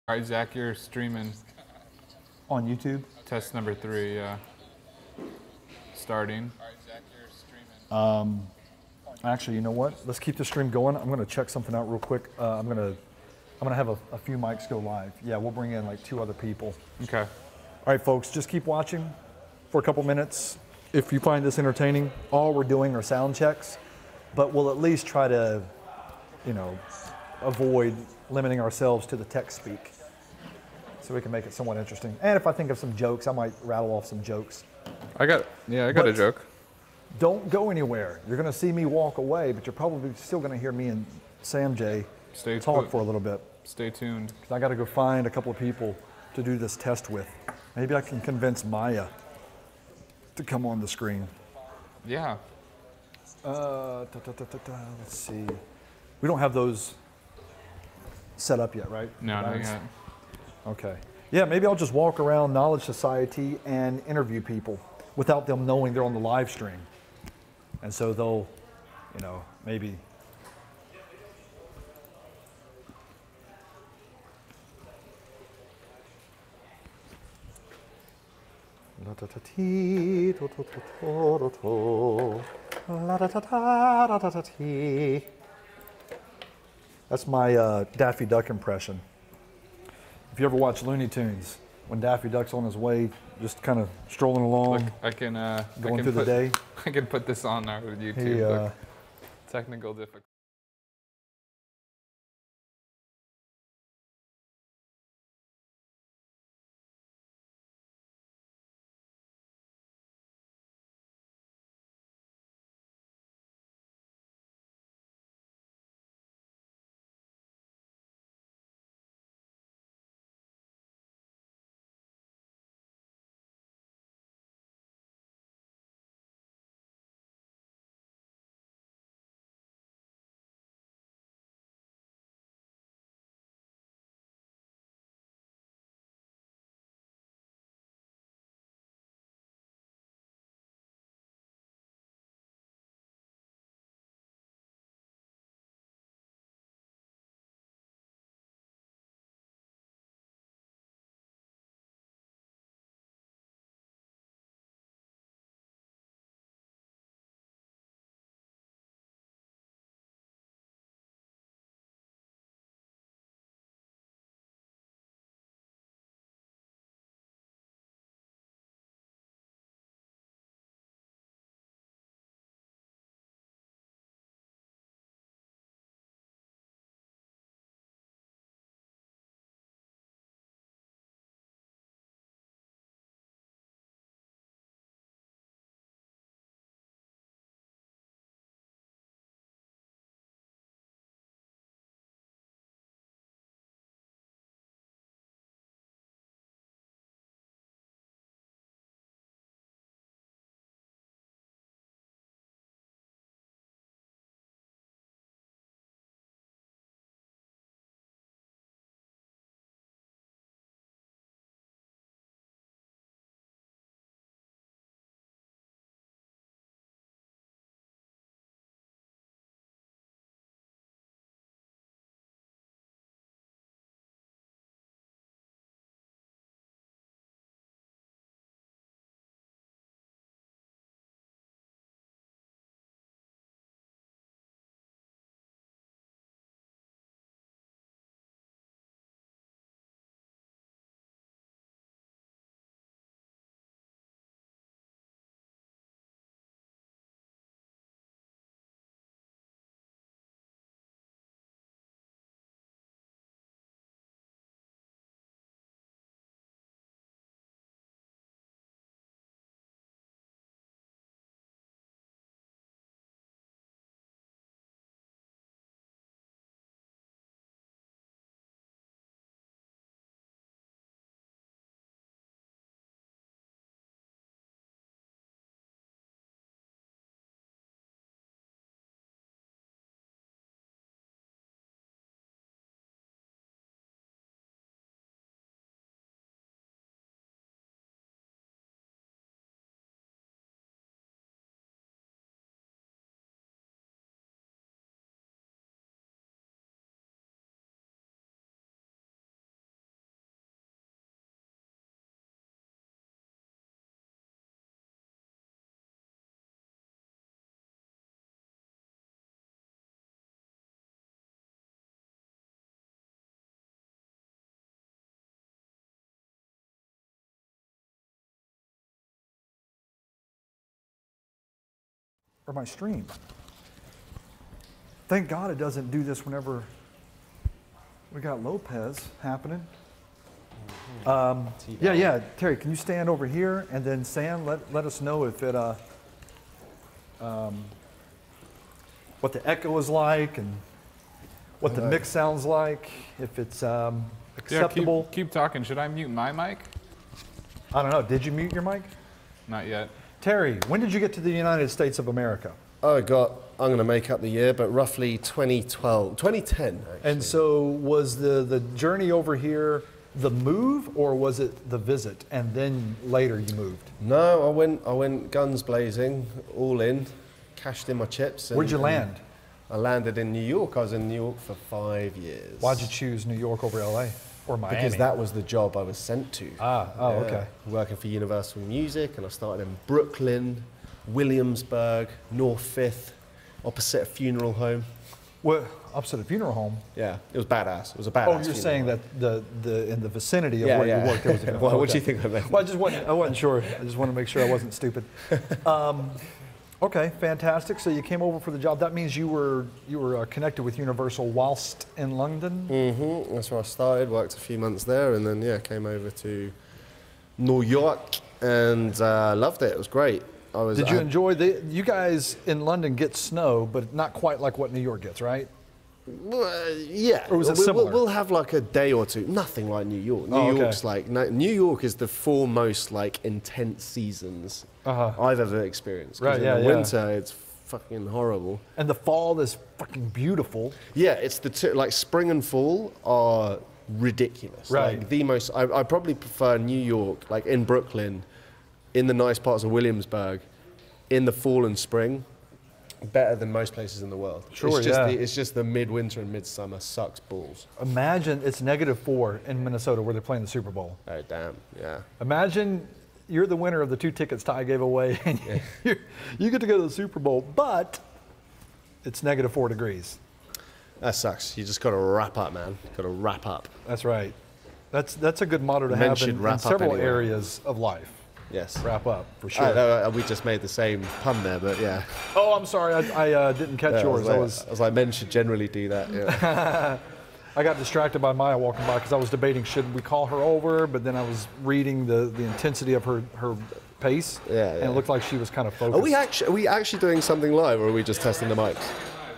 All right, Zach, you're streaming. On YouTube? Test number 3, starting. Actually, you know what? Let's keep the stream going. I'm gonna check something out real quick. I'm gonna have a few mics go live. Yeah, we'll bring in like 2 other people. Okay. All right, folks, just keep watching for a couple minutes. If you find this entertaining, all we're doing are sound checks, but we'll at least try to, avoid limiting ourselves to the text speak, so we can make it somewhat interesting. And if I think of some jokes, I might rattle off some jokes. I got a joke. Don't go anywhere. You're going to see me walk away, but you're probably still going to hear me and Sam J talk for a little bit. Stay tuned. 'Cause I got to go find a couple of people to do this test with. Maybe I can convince Maya to come on the screen. Yeah. Let's see. We don't have those set up yet, right? No, not yet. Okay. Yeah, maybe I'll just walk around Knowledge Society and interview people without them knowing they're on the live stream. And so they'll, maybe. That's my Daffy Duck impression. If you ever watch Looney Tunes, when Daffy Duck's on his way, just kind of strolling along, Look, I can through the day. I can put this on our YouTube. Look, technical difficulty. or my stream. Thank God it doesn't do this whenever we got Lopez happening. Yeah, Terry, can you stand over here, and then Sam, let us know if it what the echo is like and what the mix sounds like, if it's acceptable. Yeah, keep talking. Should I mute my mic? I don't know. Did you mute your mic? Not yet. Terry, when did you get to the United States of America? I'm going to make up the year, but roughly 2010, actually. And so was the journey over here the move, or was it the visit, and then later you moved? No, I went guns blazing, all in, cashed in my chips. Where'd you land? I landed in New York. I was in New York for 5 years. Why'd you choose New York over LA or Miami? Because that was the job I was sent to. Okay. Working for Universal Music, and I started in Brooklyn, Williamsburg, North Fifth, opposite a funeral home. What, opposite a funeral home? Yeah, it was badass. It was a badass. Oh, you're saying home. that the in the vicinity of where you worked, there was a funeral home. Well, what do you think I meant? Well, I wasn't sure. I just wanted to make sure I wasn't stupid. Okay, fantastic. So you came over for the job. That means you were connected with Universal whilst in London? Mm-hmm. That's where I started, worked a few months there, and then, came over to New York and loved it. It was great. Did you enjoy you guys in London get snow, but not quite like what New York gets, right? Yeah. Or was it similar? We'll have like a day or two. Nothing like New York. New York's like, New York is the four most like intense seasons I've ever experienced. Right, in the winter, it's fucking horrible. And the fall is fucking beautiful. Yeah, it's the two, like spring and fall are ridiculous. Right. Like the most, I probably prefer New York, like in Brooklyn, in the nice parts of Williamsburg, in the fall and spring, better than most places in the world. Sure, it's just the midwinter and midsummer sucks balls. Imagine it's -4 in Minnesota where they're playing the Super Bowl. Oh, damn, yeah. Imagine you're the winner of the 2 tickets Ty gave away, and you get to go to the Super Bowl, but it's -4 degrees. That sucks. You just got to wrap up, man. Got to wrap up. That's right. That's a good motto to Men have should in wrap up several anyway. areas of life. Yes. Wrap up, for sure. We just made the same pun there, but yeah. Oh, I'm sorry. I didn't catch yours. I was like, men should generally do that. Yeah. I got distracted by Maya walking by because I was debating should we call her over, but then I was reading the intensity of her pace, and it looked like she was kind of focused. Are we actually doing something live, or are we just testing the mics?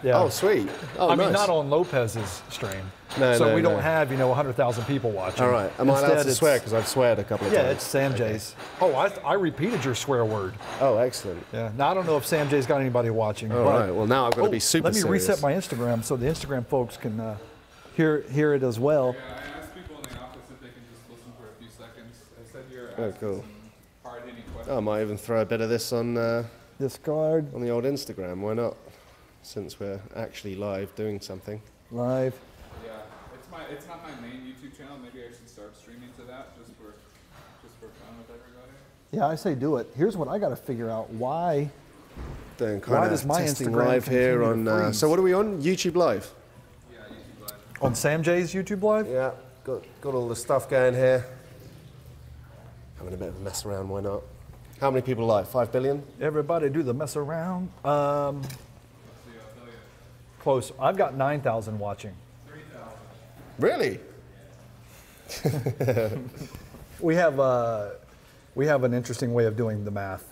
Yeah. Oh, sweet. Oh, I nice. mean, not on Lopez's stream. No, so no, we no. don't have 100,000 people watching. All right. Am I allowed to swear? Because I've sweared a couple of times. Yeah, it's Sam J's. Oh, I repeated your swear word. Oh, excellent. Yeah. Now I don't know if Sam J's got anybody watching. All right. Well, now I've got to be super Let me serious. reset my Instagram so the Instagram folks can hear it as well. Yeah, I asked people in the office if they can just listen for a few seconds. I said you're asking cool. some hard-hitting questions. I might even throw a bit of this on Discard on the old Instagram. Why not? Since we're actually live doing something. live. Yeah, it's not my main YouTube channel. Maybe I should start streaming to that just for fun with everybody. Yeah, I say do it. Here's what I got to figure out. Why Doing Why kind does of my testing Instagram live here continue to on. freeze? So what are we on? YouTube Live. Yeah, YouTube Live. on Sam J's YouTube live? Yeah, got all the stuff going here. Having a bit of a mess around. Why not? How many people live? 5 billion? Everybody do the mess around. Let's see, I'll tell you. Close. I've got 9,000 watching. 3,000. Really? We have an interesting way of doing the math.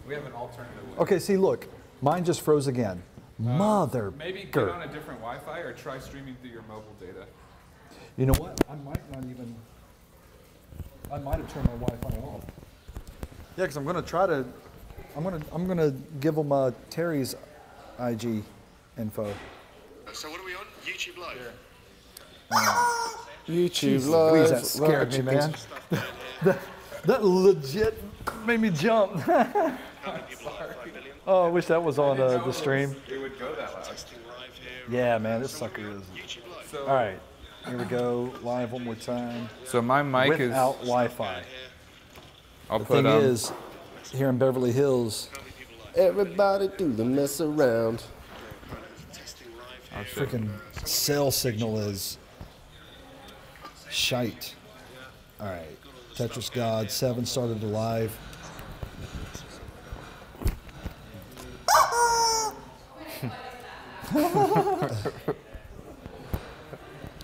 We have an alternative way. Okay, see, look, mine just froze again. Mother. Maybe get on a different Wi-Fi or try streaming through your mobile data. You know what? I might have turned my Wi-Fi off. Yeah, because I'm gonna give them Terry's IG info. So what are we on? YouTube Live. Jesus, YouTube Live. please, that scared me, man. that legit made me jump. Oh, I wish that was on the stream. It would go that loud. Yeah, man, this sucker is. All right, here we go. Live one more time. So my mic is Without Wi-Fi. I'll The put thing is, here in Beverly Hills, Everybody do the mess around. freaking cell signal is shite. All right, Tetris God 7 started the live.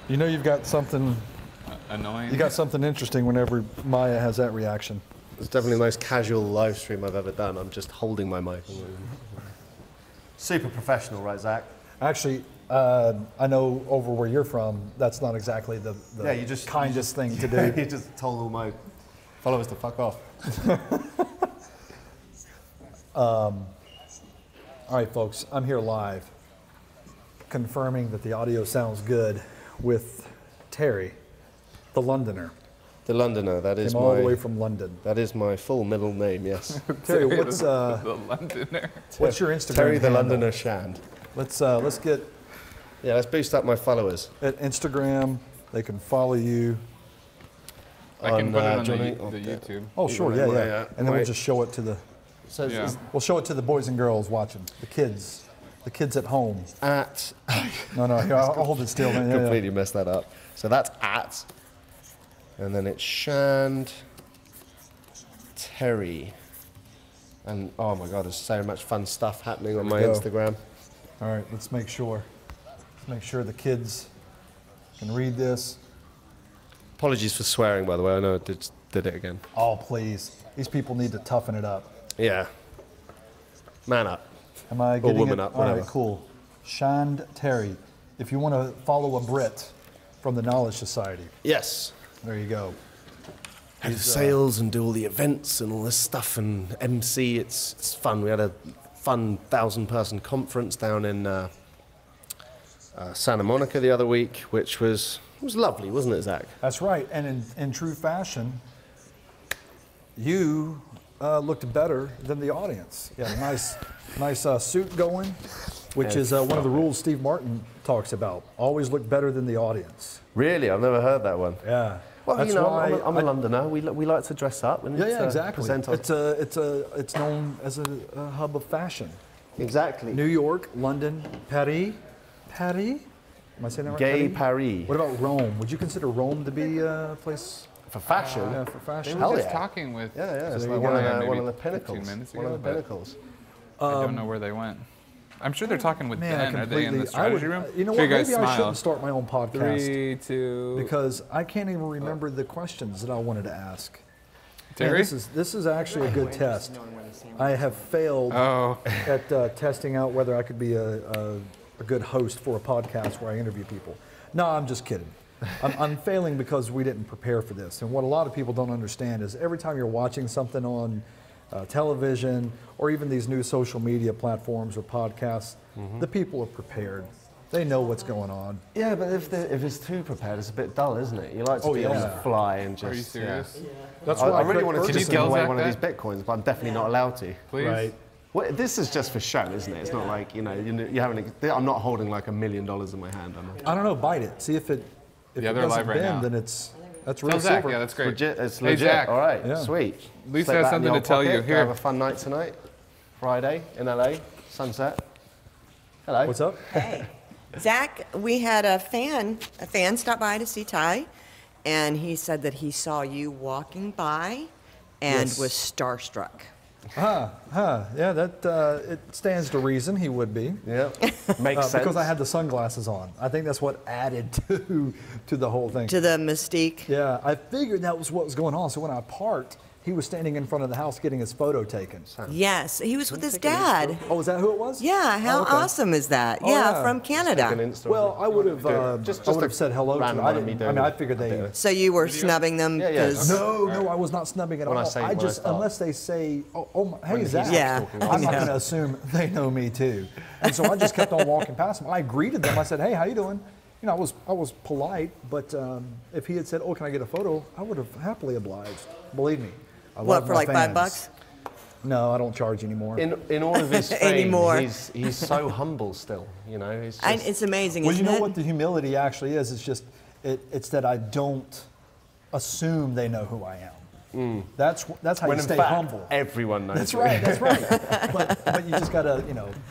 You know you've got something. Annoying. You got something interesting whenever Maya has that reaction. It's definitely the most casual live stream I've ever done. I'm just holding my mic. Super professional, right, Zach? Actually, I know over where you're from, that's not exactly the kindest thing to do. You just told all my followers to fuck off. All right, folks, I'm here live, confirming that the audio sounds good with Terry, the Londoner. The Londoner, that is Came all the way from London. That is my full middle name, yes. Terry, what's the Londoner? what's your Instagram Terry the handle? Londoner Shand. Let's get Yeah, let's boost up my followers. at Instagram. They can follow you. I can put it on Johnny, the YouTube. Oh, sure, yeah, yeah. And then we'll Right. just show it to the So Yeah. we'll show it to the boys and girls watching, the kids at home. at No, here, I'll hold it still. Man. Yeah, completely messed that up. So that's at, and then it's Shand Terry. And oh my god, there's so much fun stuff happening on my go. Instagram. All right, let's make sure. Let's make sure the kids can read this. Apologies for swearing, by the way. I know I did it again. Oh, please. These people need to toughen it up. Yeah. Man up. Am I getting woman it? up, All right, whatever. cool. Shand Terry. If you want to follow a Brit from the Knowledge Society, Yes. there you go. Head of sales and do all the events and all this stuff and MC. It's fun. We had a fun 1,000-person conference down in Santa Monica the other week, which was lovely, wasn't it, Zach? That's right. And in true fashion, you looked better than the audience. You had a nice suit going, which is one of the rules Steve Martin talks about. Always look better than the audience. Really, I've never heard that one. Yeah. Well, That's you know, why I'm a Londoner. We like to dress up and Yeah, exactly. present our... It's known as a hub of fashion. Exactly. New York, London, Paris. Paris? Am I saying that right? Gay Paris. What about Rome? Would you consider Rome to be a place For fashion? for They fashion? were Hell just yeah. talking with. Yeah, it's there like you one go. of Maybe the 15 pinnacles. minutes One of ago, the but- pinnacles. I don't know where they went. I'm sure they're talking with Man, Ben. Are they in the strategy room? You know Sure, what? you guys Maybe I smile. shouldn't start my own podcast 3, 2. because I can't even remember the questions that I wanted to ask. Man, Terry? this is actually a good test. I have failed Oh, at testing out whether I could be a good host for a podcast where I interview people. No, I'm just kidding. I'm failing because we didn't prepare for this. And what a lot of people don't understand is every time you're watching something on television or even these new social media platforms or podcasts, the people are prepared. They know what's going on. Yeah, but if it's too prepared, it's a bit dull, isn't it? You like to be on the yeah. fly and just... are you serious? That's I why really Craig wanted to Ferguson- just give away Zack one of these that? bitcoins, but I'm definitely not allowed to. Please? Right. Well, this is just for show, isn't it? It's not like, you haven't... I'm not holding like $1 million in my hand, am I? I don't know, bite it. See if it Yeah, it they're doesn't live right bend, now. then that's Tell real Zach, silver. yeah, that's great. Legit, it's Hey, legit. Zach. All right, Yeah. sweet. Lisa Stick has that in something the to old tell you. pocket. Here. Have a fun night tonight. Friday in LA, sunset. Hello. What's up? Hey, Zach, we had a fan stop by to see Ty, and he said that he saw you walking by and Yes. was starstruck. Yeah, that it stands to reason he would be. Yeah, makes sense. Because I had the sunglasses on. I think that's what added to the whole thing. To the mystique. Yeah, I figured that was what was going on. So when I parked, he was standing in front of the house getting his photo taken. Yes, he was with his dad. Oh, is that who it was? Yeah, how Oh, okay. awesome is that? Oh, yeah, yeah. from Take Canada. an Insta Well, I would have Just I would a have said hello to random them. I one of me didn't. I mean, doing I figured they. So you were snubbing them Yeah, yeah. because No, I was not snubbing at When I all. say- when I just start. unless they say, hey he's Zach, Yeah. I'm not Yeah. going to assume they know me too. And so I just kept on walking past them. I greeted them. I said, hey, how you doing? You know, I was polite, but if he had said, oh, can I get a photo? I would have happily obliged. Believe me. I what love for my like fans. $5? No, I don't charge anymore. In all of his fame, Anymore. he's so humble still. You know, he's just, And it's amazing, Well, isn't you know it? what the humility actually is? It's just, it's that I don't assume they know who I am. That's how when you in stay fact, humble. everyone knows. That's you. right, that's right. but you just gotta,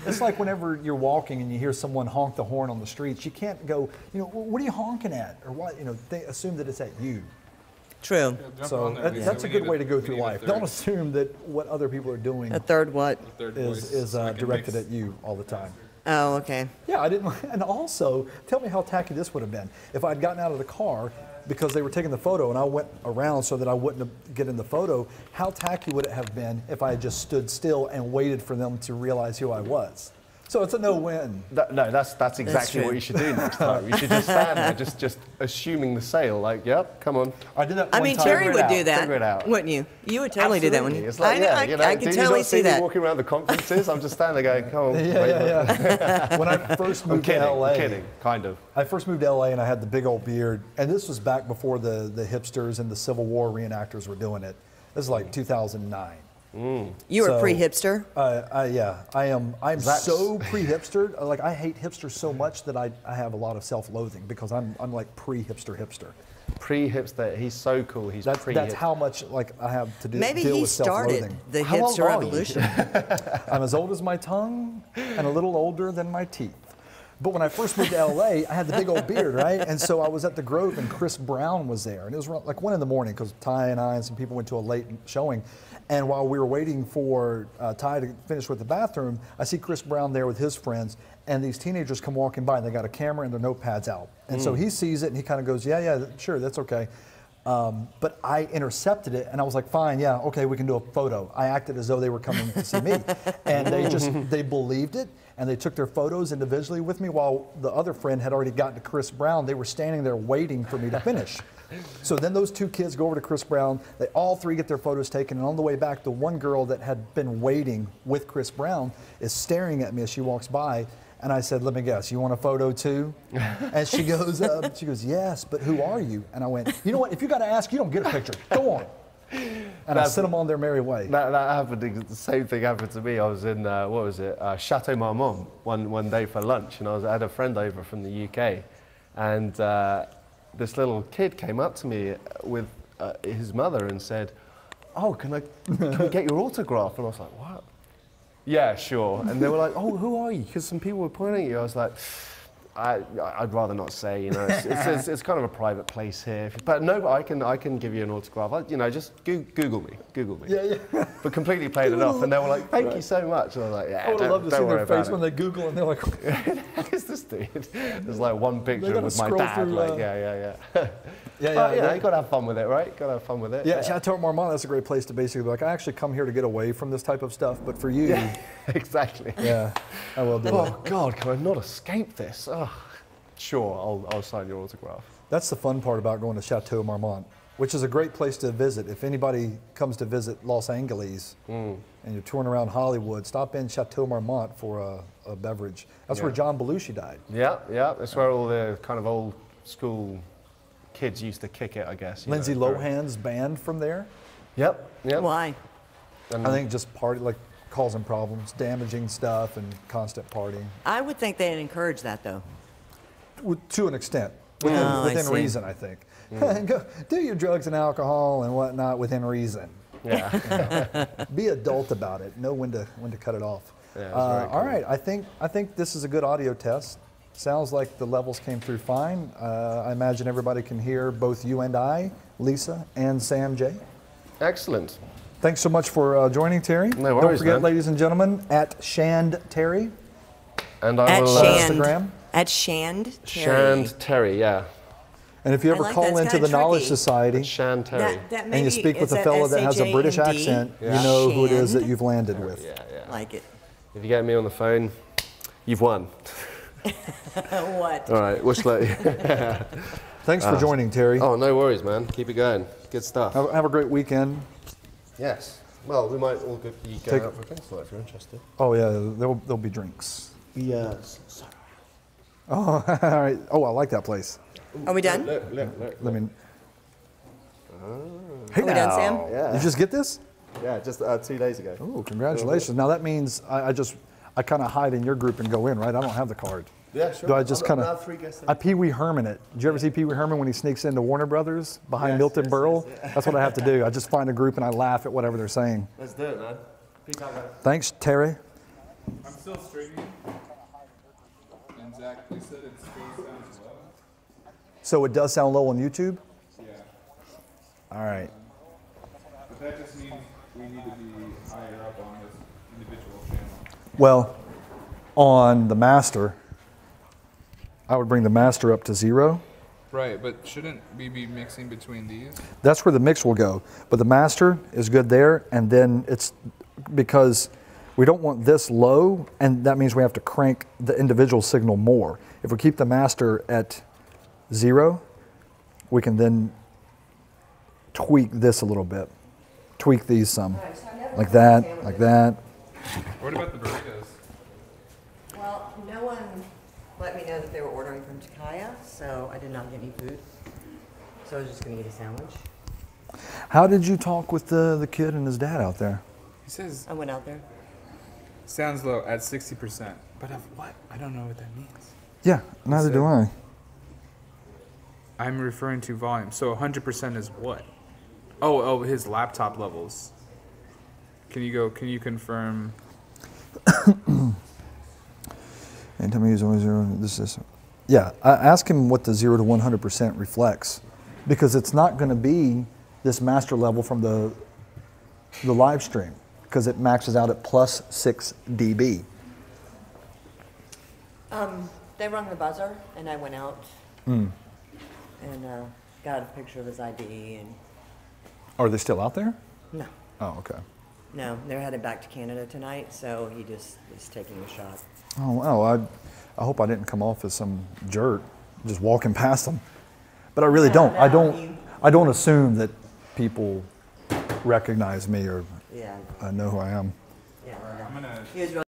it's like whenever you're walking and you hear someone honk the horn on the streets, you can't go, what are you honking at? Or what, they assume that it's at you. True. Jump So on that, Lisa. that's a We good need way to go we through need a life. third- Don't assume that what other people are doing A third what? third is voice so I can directed mix. at you all the time. Oh, okay. Yeah, I didn't. And also, tell me how tacky this would have been if I'd gotten out of the car because they were taking the photo and I went around so that I wouldn't get in the photo. How tacky would it have been if I had just stood still and waited for them to realize who I was? So it's a no-win. No, that's exactly what you should do next time. You should just stand there, just assuming the sale. Like, yep, come on. I did that I one mean, time. Terry would do Figure it that, out. wouldn't you? You would totally do that, wouldn't you? It's like, I can totally see that. Walking around the conferences, I'm just standing there going, come on. Yeah. When I first moved to LA. I'm kidding, kind of. I first moved to LA and I had the big old beard. And this was back before the hipsters and the Civil War reenactors were doing it. This is like 2009. You were So, pre-hipster? Yeah, I am. I'm so pre-hipster. Like I hate hipsters so much that I have a lot of self-loathing because I'm like pre-hipster. Pre-hipster, he's so cool. He's pre-hipster. That's how much like I have to do. Maybe deal he with started self-loathing. the How old hipster are you? revolution. I'm as old as my tongue and a little older than my teeth. But when I first moved to LA, I had the big old beard, right? And so I was at the Grove and Chris Brown was there. And it was around, like 1 in the morning because Ty and I and some people went to a late showing. And while we were waiting for Ty to finish with the bathroom, I see Chris Brown there with his friends. And these teenagers come walking by and they got a camera and their notepads out. And so he sees it and he kind of goes, yeah, sure, that's okay. But I intercepted it and I was like, fine, yeah, okay, we can do a photo. I acted as though they were coming to see me. And they believed it. And they took their photos individually with me while the other friend had already gotten to Chris Brown. They were standing there waiting for me to finish. So then those 2 kids go over to Chris Brown. They all 3 get their photos taken. And on the way back, the one girl that had been waiting with Chris Brown is staring at me as she walks by. And I said, let me guess, you want a photo too? And she goes, yes, but who are you? And I went, you know what, if you got to ask, you don't get a picture. Go on. And I sent them on their merry way. That happened. The same thing happened to me. I was in Chateau Marmont one day for lunch, and I had a friend over from the UK, and this little kid came up to me with his mother and said, "Oh, can we get your autograph?" And I was like, "What?" Yeah, sure. And they were like, "Oh, who are you?" Because some people were pointing at you. I was like, I'd rather not say, you know, it's kind of a private place here. But no, I can give you an autograph. Just Google me. Yeah. But completely played it off, and they were like, "Thank you so much." And I was like, "Yeah." I would have loved to see their face when they. they Google and they're like, Who the heck is this dude? There's like one picture with my scroll dad. through, Like, yeah. yeah. You gotta have fun with it, right? Gotta have fun with it. Yeah, Chateau Marmont, that's a great place to basically be like, I actually come here to get away from this type of stuff, but for you, Exactly. yeah, I will do it. Oh God, can I not escape this? Oh. Sure, I'll sign your autograph. That's the fun part about going to Chateau Marmont, which is a great place to visit. If anybody comes to visit Los Angeles and you're touring around Hollywood, stop in Chateau Marmont for a beverage. That's where John Belushi died. Yeah. That's where all the kind of old school kids used to kick it, I guess. Lindsay Lohan's band from there. Yep. Why? And I think just causing problems, damaging stuff, and constant partying. I would think they'd encourage that, though. To an extent, I within see. reason, I think. Go, do your drugs and alcohol and whatnot within reason. Yeah. Be adult about it. Know when to cut it off. Yeah, that's very cool. All right, I think this is a good audio test. Sounds like the levels came through fine. I imagine everybody can hear both you and I, Lisa and Sam J. Excellent. Thanks so much for joining, Terry. No worries, Don't forget, man. ladies and gentlemen, at Shand Terry. And I will Instagram. At Shand Terry. Shand Terry, yeah. And if you ever I like call that. It's into kinda the Knowledge tricky. Society Shand Terry. That and maybe, you speak with is a that fella that has a British S-H-A-N-D? accent, Yeah. you know who it is that Shand? you've landed with. Yeah. Like it. If you get me on the phone, you've won. What? All right, wish luck. Thanks for joining, Terry. Oh, no worries, man. Keep it going. Good stuff. Have a great weekend. Yes. Well, we might all be going out for drinks tonight if you're interested. Oh yeah, there'll be drinks. Yes. Oh, all right. Oh, I like that place. Are we done? Look. Let me. Are we done, Sam? Yeah. You just get this? Yeah, just 2 days ago. Oh, congratulations! Now that means I kind of hide in your group and go in, right? I don't have the card. Yeah, sure. Do I just kind I'll have of? 3 guests. I Pee Wee Herman it. Did you ever see Pee Wee Herman when he sneaks into Warner Brothers behind Milton Berle? That's what I have to do. I just find a group and I laugh at whatever they're saying. Let's do it, man. Peace out, guys. Thanks, Terry. I'm still streaming. And Zach, you said it still sounds low. So it does sound low on YouTube. Yeah. All right. But that just means we need to be higher up on this individual channel. Well, on the master, I would bring the master up to 0. Right, but shouldn't we be mixing between these? That's where the mix will go. But the master is good there, and then it's because we don't want this low, and that means we have to crank the individual signal more. If we keep the master at 0, we can then tweak this a little bit. Tweak these some. Like that, like that. What about the burritos? Well, no one let me know that they were ordering from Takaya, so I did not get any food. So I was just going to get a sandwich. How did you talk with the kid and his dad out there? He says I went out there. sounds low at 60%. But of what? I don't know what that means. Yeah, neither do I. I'm referring to volume. So 100% is what? Oh, his laptop levels. Can you confirm? And tell me he's always 0. This is. Yeah, ask him what the 0 to 100% reflects, because it's not going to be this master level from the live stream, because it maxes out at plus 6 dB. They rung the buzzer, and I went out and got a picture of his ID. And Are they still out there? no, Oh, okay. no, they're headed back to Canada tonight, so he just is taking a shot. Oh, well, I hope I didn't come off as some jerk just walking past them. But I really No, don't. no, I don't assume that people recognize me or Yeah, know who I am. yeah. I'm gonna. He was really